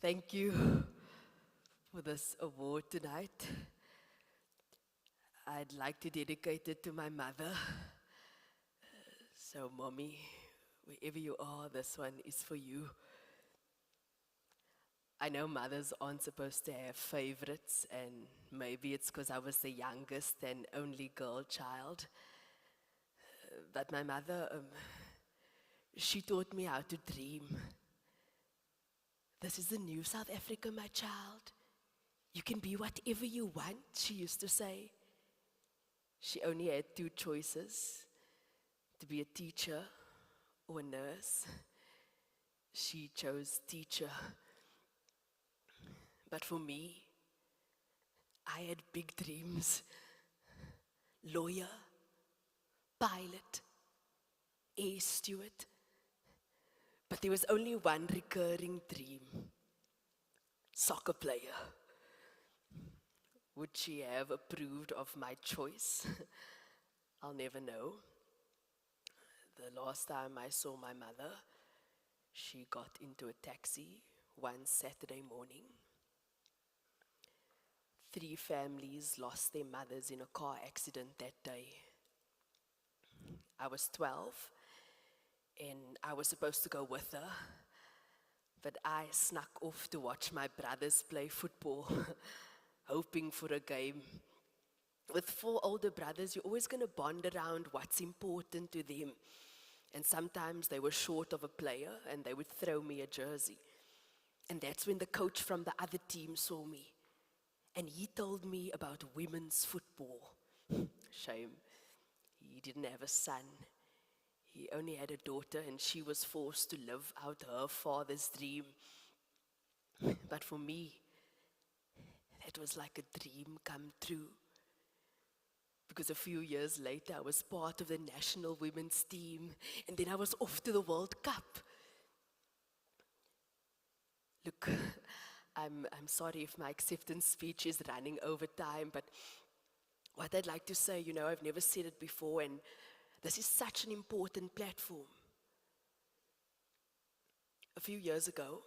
Thank you for this award tonight. I'd like to dedicate it to my mother. So, Mommy, wherever you are, this one is for you. I know mothers aren't supposed to have favorites, and maybe it's because I was the youngest and only girl child. But my mother, she taught me how to dream. This is the new South Africa, my child. You can be whatever you want, she used to say. She only had two choices, to be a teacher or a nurse. She chose teacher. But for me, I had big dreams. Lawyer, pilot, air steward. But there was only one recurring dream. Soccer player. Would she have approved of my choice? I'll never know. The last time I saw my mother, she got into a taxi one Saturday morning. 3 families lost their mothers in a car accident that day. I was 12 and I was supposed to go with her, but I snuck off to watch my brothers play football, hoping for a game. With 4 older brothers, you're always going to bond around what's important to them. And sometimes they were short of a player and they would throw me a jersey. And that's when the coach from the other team saw me. And he told me about women's football. Shame. He didn't have a son. He only had a daughter and she was forced to live out her father's dream. But for me, that was like a dream come true. Because a few years later, I was part of the national women's team, and then I was off to the World Cup. Look, I'm sorry if my acceptance speech is running over time, but what I'd like to say, I've never said it before, and this is such an important platform. A few years ago,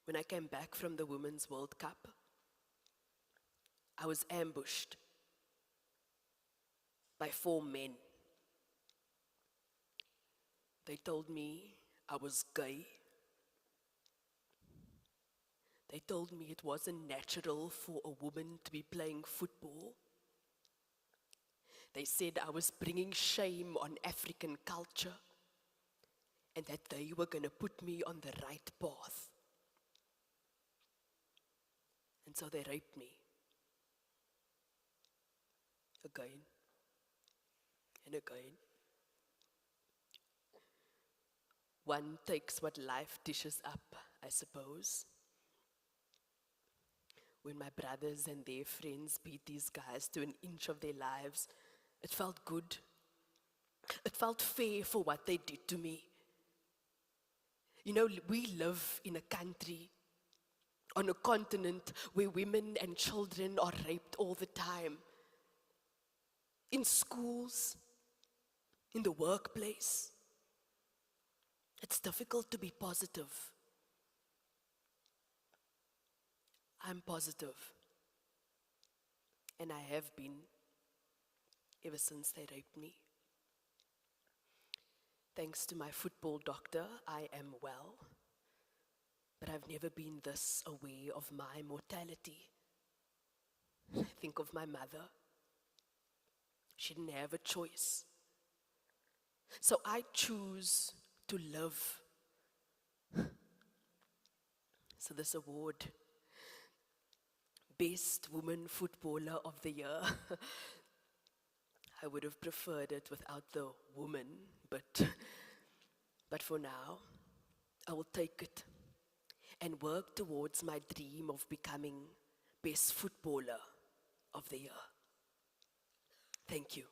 when I came back from the Women's World Cup, I was ambushed by 4 men. They told me I was gay. They told me it wasn't natural for a woman to be playing football. They said I was bringing shame on African culture and that they were going to put me on the right path. And so they raped me. Again and again. One takes what life dishes up, I suppose. When my brothers and their friends beat these guys to an inch of their lives, it felt good. It felt fair for what they did to me. We live in a country, on a continent where women and children are raped all the time. In schools, in the workplace. It's difficult to be positive. I'm positive. And I have been ever since they raped me. Thanks to my football doctor, I am well. But I've never been this aware of my mortality. I think of my mother. She didn't have a choice. So I choose to live. So this award, Best Woman Footballer of the Year, I would have preferred it without the woman, but for now, I will take it and work towards my dream of becoming Best Footballer of the Year. Thank you.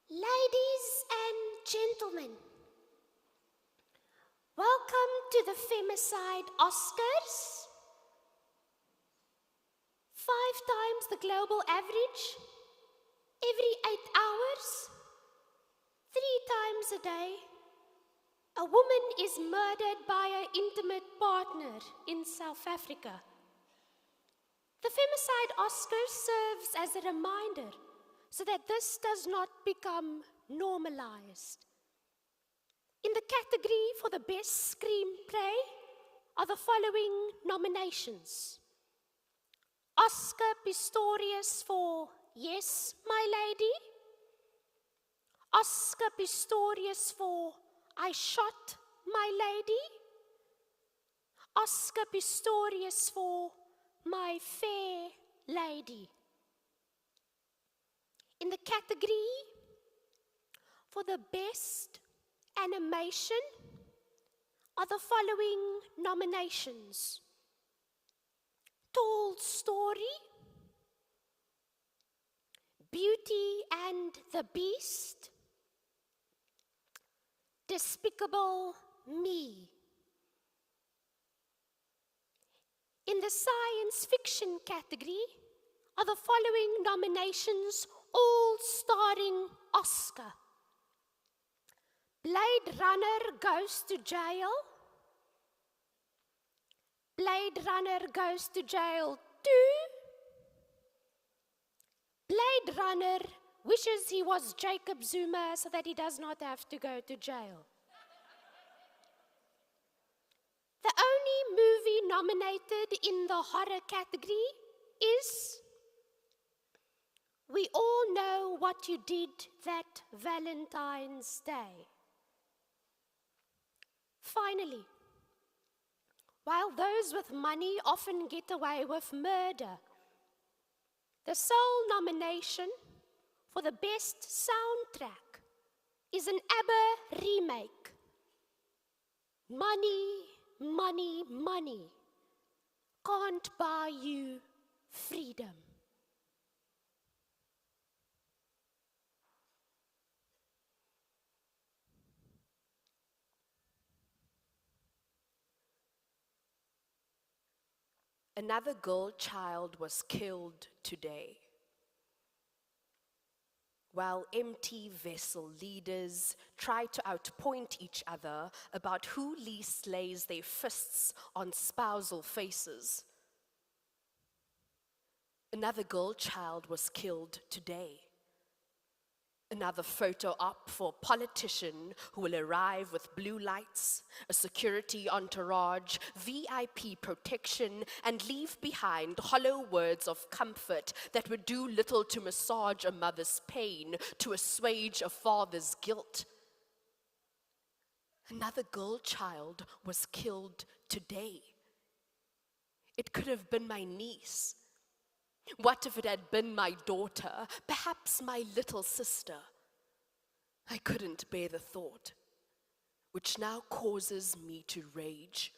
Ladies and gentlemen, welcome to the Femicide Oscars, 5 times the global average, every 8 hours, 3 times a day, a woman is murdered by her intimate partner in South Africa. The Femicide Oscar serves as a reminder so that this does not become normalized. In the category for the best screenplay are the following nominations: Oscar Pistorius for Yes, My Lady, Oscar Pistorius for I Shot My Lady, Oscar Pistorius for My Fair Lady. In the category for the best animation are the following nominations: Tall Story, Beauty and the Beast, Despicable Me. In the science fiction category are the following nominations, all starring Oscar: Blade Runner Goes to Jail, Blade Runner Goes to Jail 2, Blade Runner wishes he was Jacob Zuma so that he does not have to go to jail. The only movie nominated in the horror category is We All Know What You Did That Valentine's Day. Finally, while those with money often get away with murder, the sole nomination for the best soundtrack is an ABBA remake. Money, money, money can't buy you freedom. Another girl child was killed today. While empty vessel leaders try to outpoint each other about who least lays their fists on spousal faces, another girl child was killed today. Another photo op for a politician who will arrive with blue lights, a security entourage, VIP protection, and leave behind hollow words of comfort that would do little to massage a mother's pain, to assuage a father's guilt. Another girl child was killed today. It could have been my niece. What if it had been my daughter, perhaps my little sister? I couldn't bear the thought, which now causes me to rage.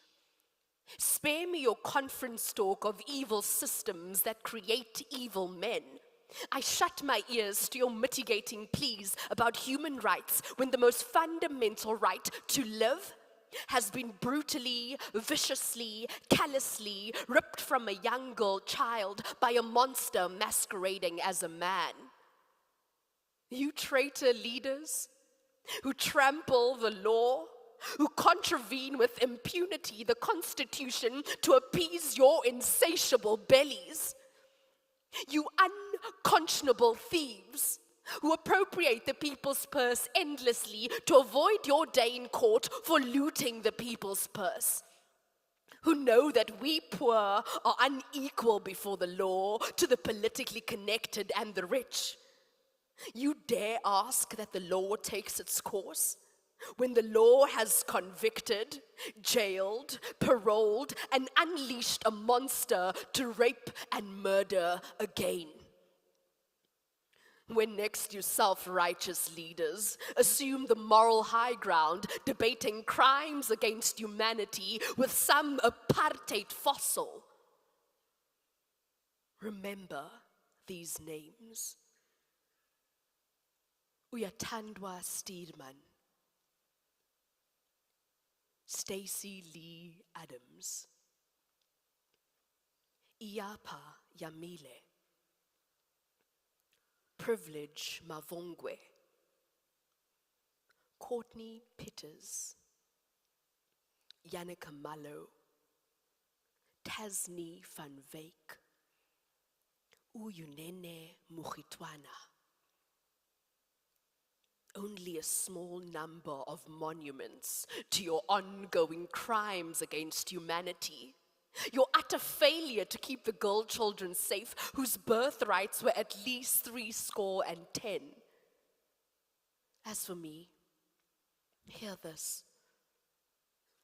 Spare me your conference talk of evil systems that create evil men. I shut my ears to your mitigating pleas about human rights when the most fundamental right to live has been brutally, viciously, callously ripped from a young girl child by a monster masquerading as a man. You traitor leaders who trample the law, who contravene with impunity the Constitution to appease your insatiable bellies. You unconscionable thieves who appropriate the people's purse endlessly to avoid your day in court for looting the people's purse. Who know that we poor are unequal before the law to the politically connected and the rich. You dare ask that the law takes its course when the law has convicted, jailed, paroled, and unleashed a monster to rape and murder again. When next you self-righteous leaders assume the moral high ground, debating crimes against humanity with some apartheid fossil, remember these names. Uyathandwa Steedman, Stacy Lee Adams, Iapa Yamile, Privilege Mavongwe, Courtney Pitters, Yannicka Mallow, Tasni van Wyk, Uyunene Mukhitwana. Only a small number of monuments to your ongoing crimes against humanity, your utter failure to keep the girl children safe whose birthrights were at least 70. As for me, hear this.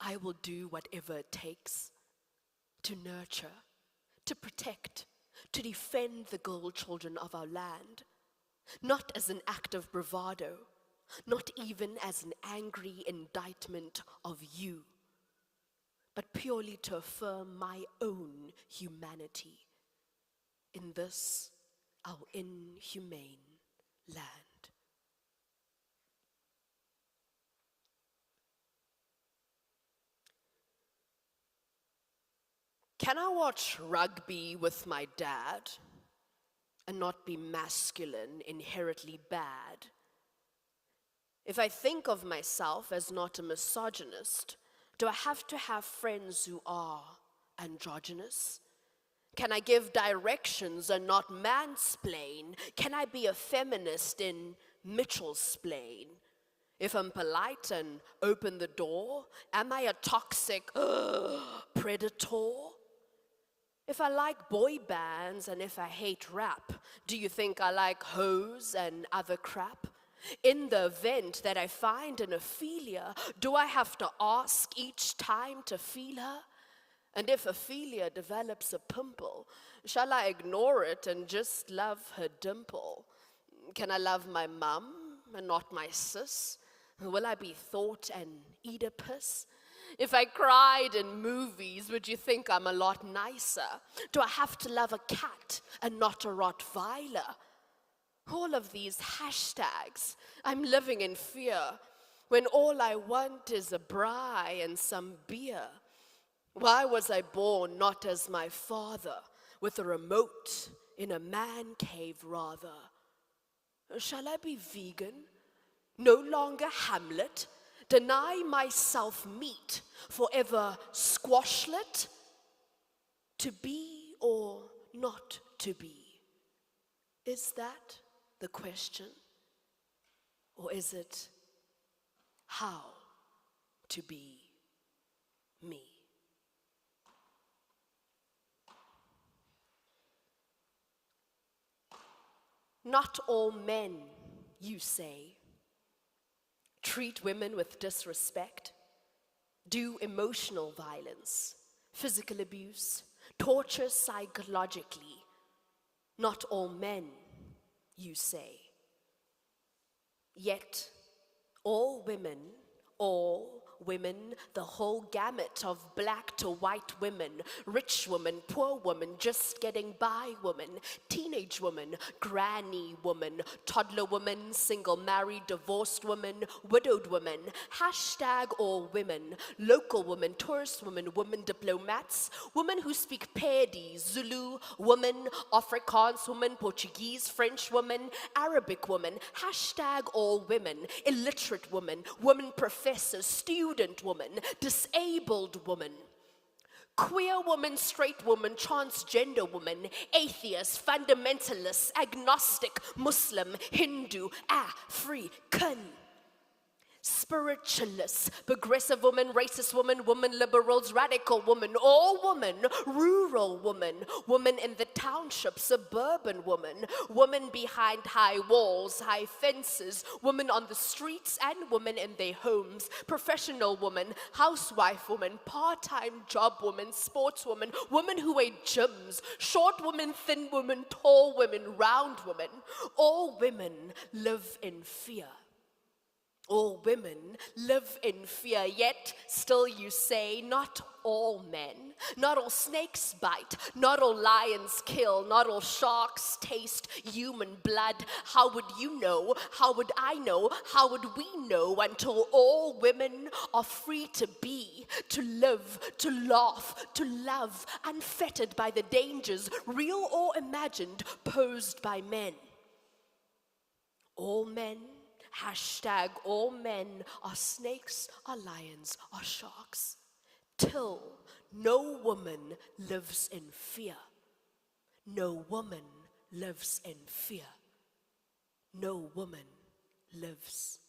I will do whatever it takes to nurture, to protect, to defend the girl children of our land, not as an act of bravado, not even as an angry indictment of you, but purely to affirm my own humanity in this, our inhumane land. Can I watch rugby with my dad and not be masculine, inherently bad? If I think of myself as not a misogynist, do I have to have friends who are androgynous? Can I give directions and not mansplain? Can I be a feminist in Mitchell's-splain? If I'm polite and open the door, am I a toxic predator? If I like boy bands and if I hate rap, do you think I like hoes and other crap? In the event that I find an Ophelia, do I have to ask each time to feel her? And if Ophelia develops a pimple, shall I ignore it and just love her dimple? Can I love my mum and not my sis? Will I be thought an Oedipus? If I cried in movies, would you think I'm a lot nicer? Do I have to love a cat and not a Rottweiler? All of these hashtags, I'm living in fear, when all I want is a braai and some beer. Why was I born not as my father, with a remote in a man cave rather? Shall I be vegan? No longer Hamlet? Deny myself meat, forever squashlet? To be or not to be? Is that the question? Or is it how to be me? Not all men, you say, treat women with disrespect, do emotional violence, physical abuse, torture psychologically. Not all men, you say. Yet, all women, the whole gamut of black to white women, rich woman, poor woman, just getting by woman, teenage woman, granny woman, toddler woman, single, married, divorced woman, widowed woman, hashtag all women, local women, tourist women, women diplomats, women who speak Pedi, Zulu, woman, Afrikaans woman, Portuguese, French woman, Arabic woman, hashtag all women, illiterate woman, woman professor, student woman, disabled woman, queer woman, straight woman, transgender woman, atheist, fundamentalist, agnostic, Muslim, Hindu, African, spiritualist, progressive woman, racist woman, woman liberals, radical woman, all woman, rural woman, woman in the township, suburban woman, woman behind high walls, high fences, woman on the streets and women in their homes, professional woman, housewife woman, part-time job woman, sports woman, woman who ate gyms, short woman, thin woman, tall women, round women. All women live in fear. All women live in fear, yet still you say, not all men, not all snakes bite, not all lions kill, not all sharks taste human blood. How would you know? How would I know? How would we know until all women are free to be, to live, to laugh, to love, unfettered by the dangers, real or imagined, posed by men? All men, hashtag all men are snakes, are lions, are sharks, till no woman lives in fear. No woman lives in fear. No woman lives